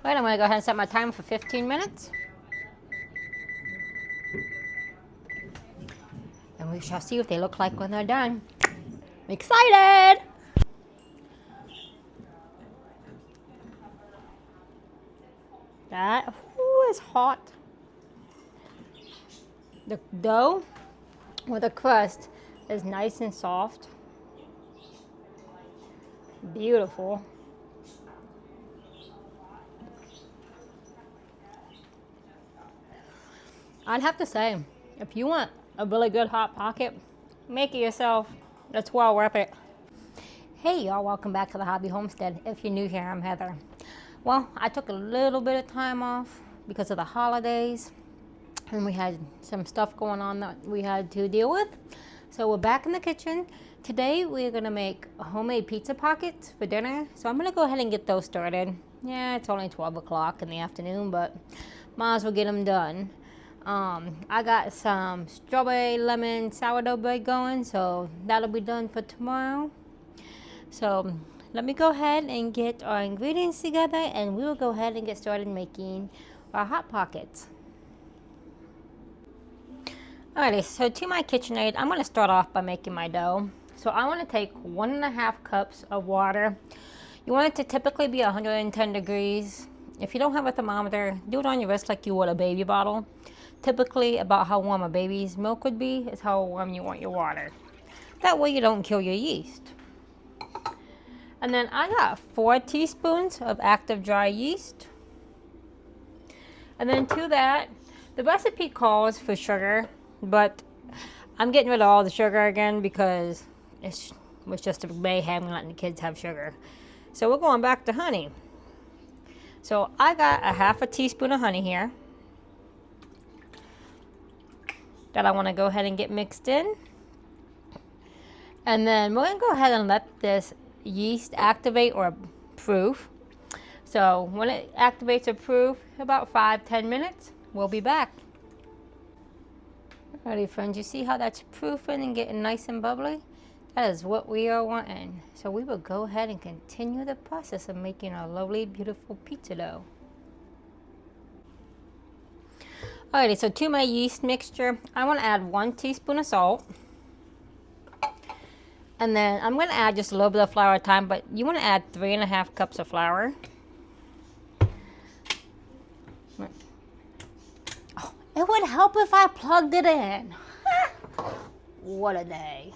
Right, I'm going to go ahead and set my timer for 15 minutes. And we shall see what they look like when they're done. I'm excited! That is hot. The dough or the crust is nice and soft. Beautiful. I'd have to say, if you want a really good hot pocket, make it yourself. It's well worth it. Hey y'all, welcome back to the Hobby Homestead. If you're new here, I'm Heather. Well, I took a little bit of time off because of the holidays, and we had some stuff going on that we had to deal with. So we're back in the kitchen. Today we're gonna make homemade pizza pockets for dinner. So I'm gonna go ahead and get those started. Yeah, it's only 12 o'clock in the afternoon, but might as well get them done. I got some strawberry lemon sourdough bread going, so that'll be done for tomorrow. So let me go ahead and get our ingredients together, and we will go ahead and get started making our hot pockets. Alrighty, so to my KitchenAid, I'm going to start off by making my dough. So I want to take 1.5 cups of water. You want it to typically be 110 degrees. If you don't have a thermometer, do it on your wrist like you would a baby bottle. Typically, about how warm a baby's milk would be is how warm you want your water. That way you don't kill your yeast. And then I got 4 teaspoons of active dry yeast. And then to that, the recipe calls for sugar, but I'm getting rid of all the sugar again because it was just a mayhem letting the kids have sugar. So we're going back to honey. So I got a 1/2 teaspoon of honey here that I want to go ahead and get mixed in. And then we're going to go ahead and let this yeast activate or proof. So when it activates or proof, about 5-10 minutes, we'll be back. Alrighty friends, you see how that's proofing and getting nice and bubbly? That is what we are wanting. So we will go ahead and continue the process of making our lovely, beautiful pizza dough. Alrighty, so to my yeast mixture, I want to add 1 teaspoon of salt. And then I'm going to add just a little bit of flour at a time, but you want to add 3.5 cups of flour. Oh, it would help if I plugged it in. What a day.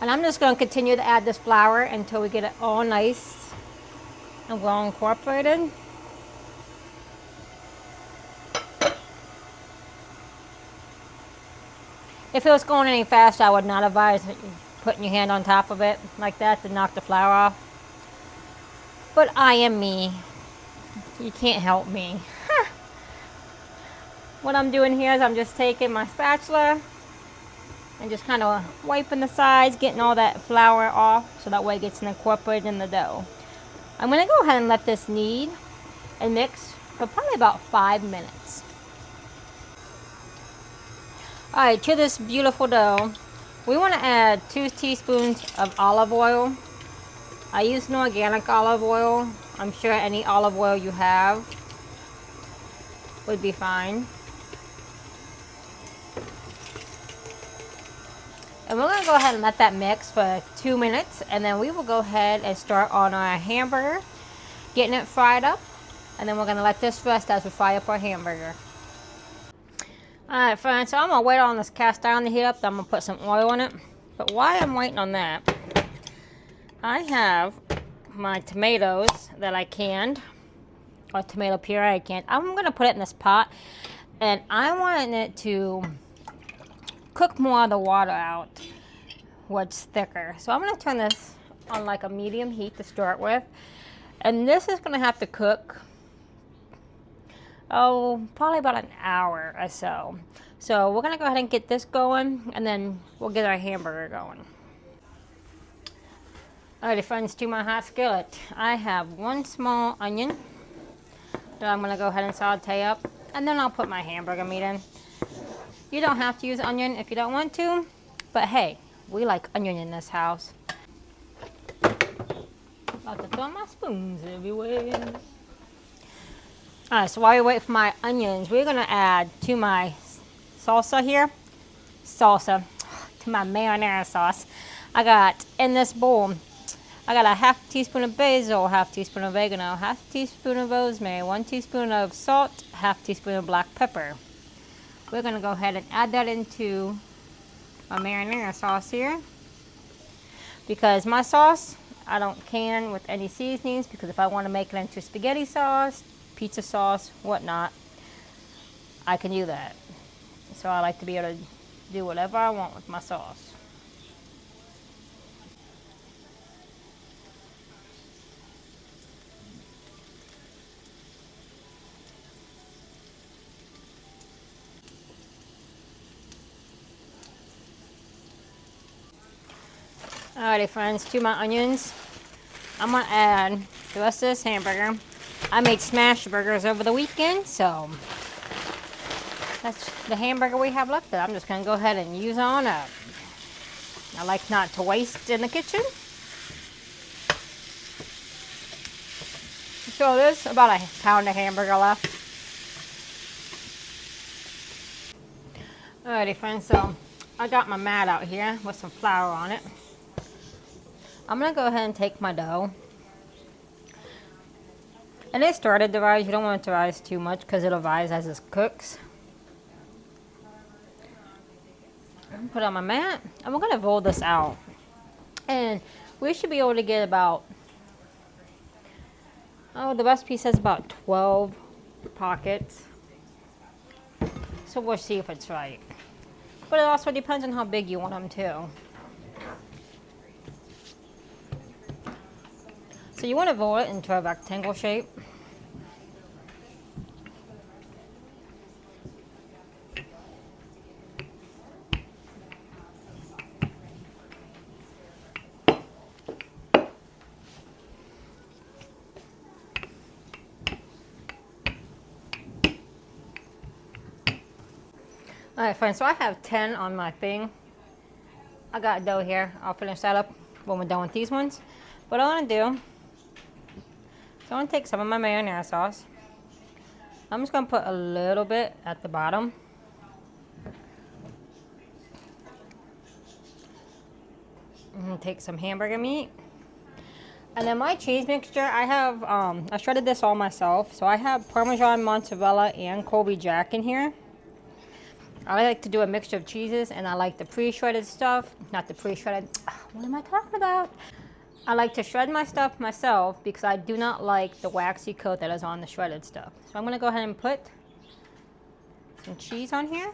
And I'm just going to continue to add this flour until we get it all nice and well incorporated. If it was going any faster, I would not advise putting your hand on top of it like that to knock the flour off. But I am me. You can't help me. What I'm doing here is I'm just taking my spatula and just kind of wiping the sides, getting all that flour off so that way it gets incorporated in the dough. I'm going to go ahead and let this knead and mix for probably about 5 minutes. Alright, to this beautiful dough, we want to add 2 teaspoons of olive oil. I use an organic olive oil. I'm sure any olive oil you have would be fine. And we're going to go ahead and let that mix for 2 minutes, and then we will go ahead and start on our hamburger, getting it fried up, and then we're going to let this rest as we fry up our hamburger. Alright friends, so I'm going to wait on this cast iron to heat up, then I'm going to put some oil in it. But while I'm waiting on that, I have my tomatoes that I canned, or tomato puree I canned. I'm going to put it in this pot, and I want it to cook more of the water out where it's thicker. So I'm going to turn this on like a medium heat to start with, and this is going to have to cook probably about an hour or so. So we're going to go ahead and get this going, and then we'll get our hamburger going. Alrighty friends, to my hot skillet, I have 1 small onion, that I'm gonna go ahead and saute up, and then I'll put my hamburger meat in. You don't have to use onion if you don't want to, but hey, we like onion in this house. About to throw my spoons everywhere. Alright, so while we wait for my onions, we're gonna add to my salsa here, to my marinara sauce. I got in this bowl, I got a half teaspoon of basil, half teaspoon of oregano, half teaspoon of rosemary, 1 teaspoon of salt, half teaspoon of black pepper. We're gonna go ahead and add that into my marinara sauce here. Because my sauce, I don't can with any seasonings, because if I want to make it into spaghetti sauce, pizza sauce, whatnot, I can do that. So I like to be able to do whatever I want with my sauce. Alrighty friends, to my onions, I'm gonna add the rest of this hamburger. I made smash burgers over the weekend, so that's the hamburger we have left. I'm just gonna go ahead and use on up. I like not to waste in the kitchen. So there's about a pound of hamburger left. Alrighty friends, so I got my mat out here with some flour on it. I'm gonna go ahead and take my dough. And it started to rise. You don't want it to rise too much because it'll rise as it cooks. Put it on my mat, and we're gonna roll this out. And we should be able to get about, the recipe says about 12 pockets. So we'll see if it's right. But it also depends on how big you want them too. So you want to roll it into a rectangle shape. Alright friends, so I have 10 on my thing. I got dough here. I'll finish that up when we're done with these ones. What I want to do, so I'm going to take some of my marinara sauce. I'm just going to put a little bit at the bottom. I'm going to take some hamburger meat. And then my cheese mixture, I have, I shredded this all myself. So I have Parmesan, mozzarella, and Colby Jack in here. I like to do a mixture of cheeses, and I like the pre-shredded stuff. Not the pre-shredded, what am I talking about? I like to shred my stuff myself because I do not like the waxy coat that is on the shredded stuff. So I'm gonna go ahead and put some cheese on here.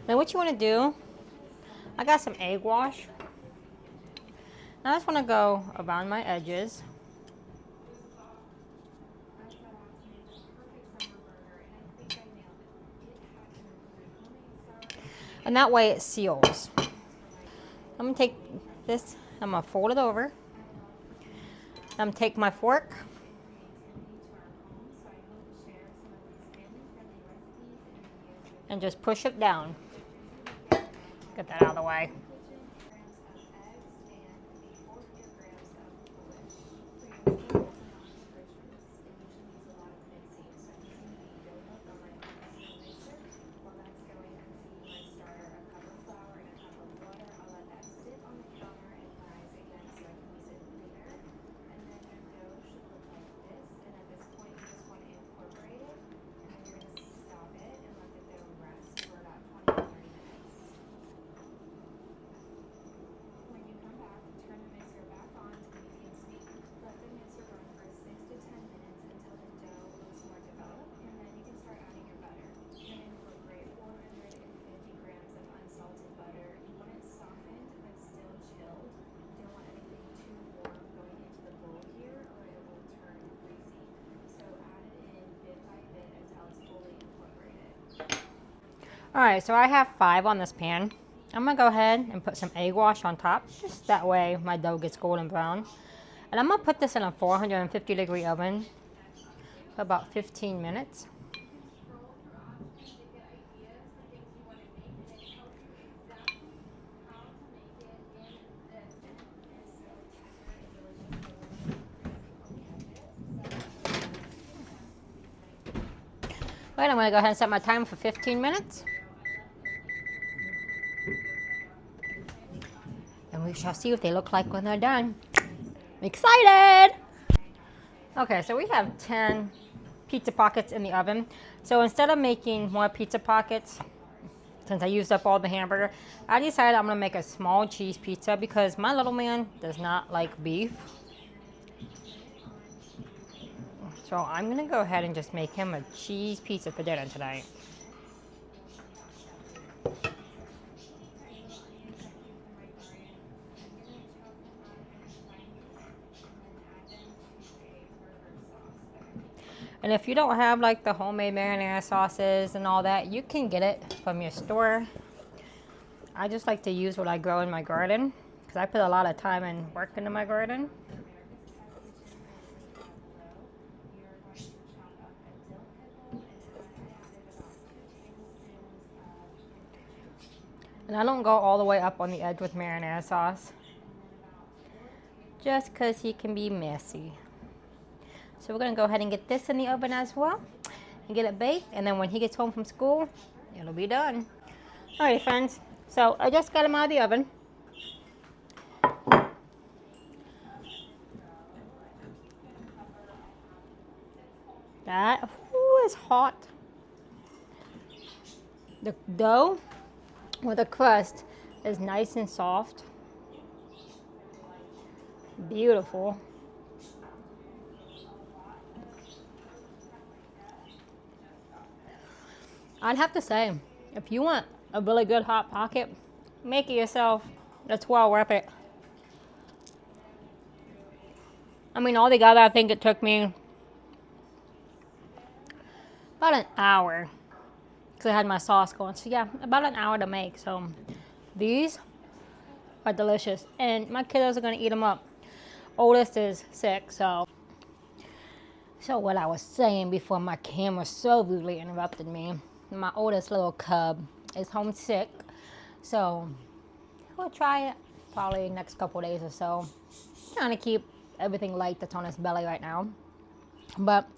Then what you wanna do, I got some egg wash. Now I just wanna go around my edges. And that way it seals. I'm gonna take this, I'm gonna fold it over. I'm gonna take my fork. And just push it down. Get that out of the way. Alright, so I have 5 on this pan. I'm going to go ahead and put some egg wash on top, just that way my dough gets golden brown. And I'm going to put this in a 450-degree oven for about 15 minutes. All right, I'm going to go ahead and set my timer for 15 minutes. And we shall see what they look like when they're done. I'm excited! Okay, so we have 10 pizza pockets in the oven. So instead of making more pizza pockets, since I used up all the hamburger, I decided I'm going to make a small cheese pizza because my little man does not like beef. So I'm going to go ahead and just make him a cheese pizza for dinner tonight. And if you don't have like the homemade marinara sauces and all that, you can get it from your store. I just like to use what I grow in my garden because I put a lot of time and work into my garden. And I don't go all the way up on the edge with marinara sauce, just because he can be messy. So we're going to go ahead and get this in the oven as well and get it baked. And then when he gets home from school, it'll be done. Alright friends, so I just got him out of the oven. That is hot. The dough or the crust is nice and soft. Beautiful. I'd have to say, if you want a really good hot pocket, make it yourself. It's well worth it. I mean, altogether, I think it took me about an hour because I had my sauce going. So yeah, about an hour to make. So these are delicious, and my kiddos are gonna eat them up. Oldest is sick, so what I was saying before my camera so rudely interrupted me. My oldest little cub is homesick, so we'll try it probably next couple days or so. Trying to keep everything light that's on his belly right now. But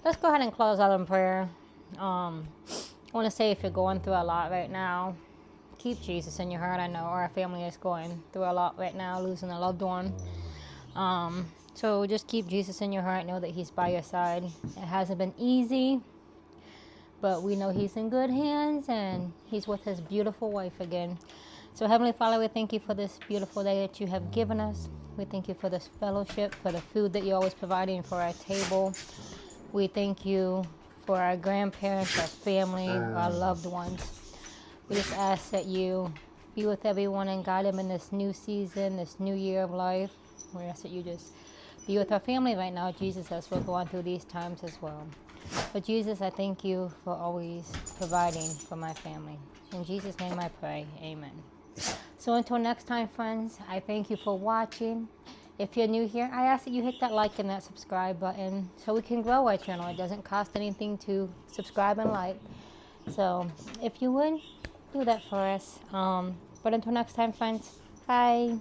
let's go ahead and close out in prayer. I want to say, if you're going through a lot right now, keep Jesus in your heart. I know our family is going through a lot right now, losing a loved one. So just keep Jesus in your heart. Know that he's by your side. It hasn't been easy, but we know he's in good hands, and he's with his beautiful wife again. So Heavenly Father, we thank you for this beautiful day that you have given us. We thank you for this fellowship, for the food that you're always providing for our table. We thank you for our grandparents, our family, our loved ones. We just ask that you be with everyone and guide them in this new season, this new year of life. We ask that you just be with our family right now, Jesus, as we're going through these times as well. But Jesus, I thank you for always providing for my family. In Jesus' name I pray, amen. So until next time, friends, I thank you for watching. If you're new here, I ask that you hit that like and that subscribe button so we can grow our channel. It doesn't cost anything to subscribe and like. So if you would, do that for us. But until next time, friends, bye.